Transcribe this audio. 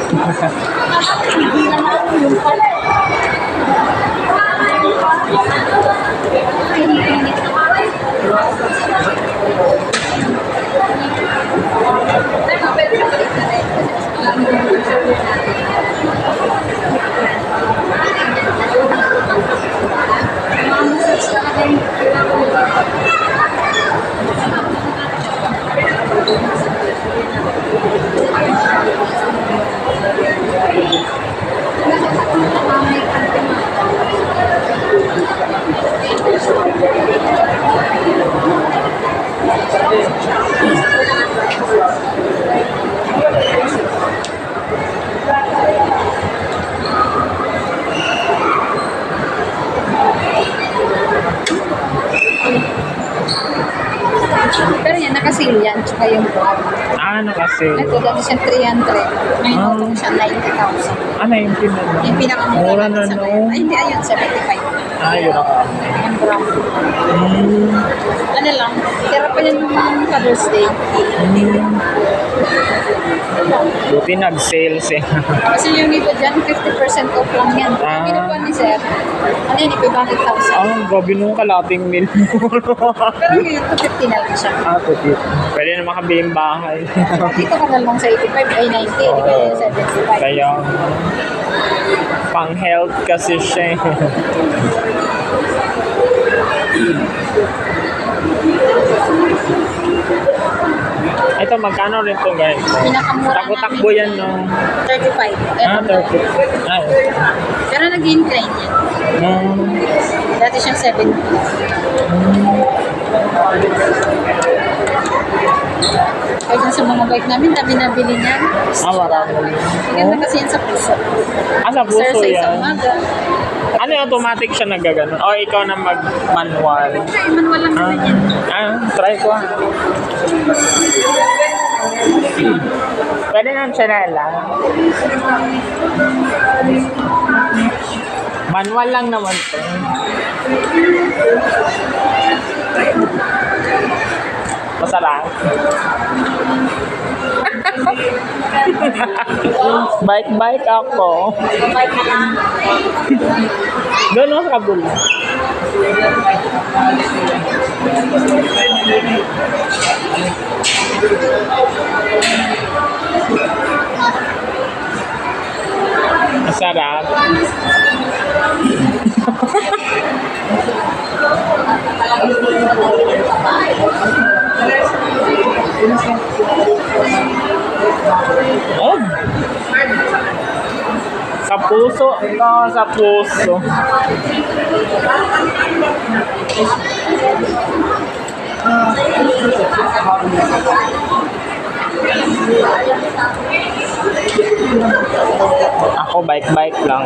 Hindi na natin yung pala. Pero yan, nakasil yan. Tsaka yung brown. Ano kasi? Ito, dati siya 300. Ngayon, utong siya 90,000. Ano yung pinag- Yung pinakamura Mura na, natin sa no? ngayon. Ay, hindi, ayun, 75. Yun ako. Yung brown. Ano lang, tira pa yan ng mga Father's Day. Buti nag-sales eh. Kasi yung iba dyan, 50% off lang yan. Ang pinupuan ni Sir, ano yun, 500,000. Grabe nung kalating mil. Pero ngayon, 250 na lang siya. Puti. Pwede na makabiling bahay. Dito ka na lang sa 85, ay 90, di ba yung 75? Kaya, pang-health kasi siya eh. Ito, magkano rin ito guys? Pinakamura Takbo-takbo yan, no? 35. Eto, 30. Ay. pero nag-incline yan. Dati siyang 70. Kahit sa mga bike namin, dami nabili niyan. Marami. Maganda kasi yan sa puso. Sa puso Exercise sa yan. umaga. Ano yung automatic siya nagaganon? O ikaw na mag-manual? Ay, manual lang naman yan. Try ko ah. Pwede nang chanela. Manual lang naman to. Masarap. Bike ako. Bike na lang. Doon ako sa kabula. Masarap. Oh. Sa puso, no, sa puso. Ako bike lang.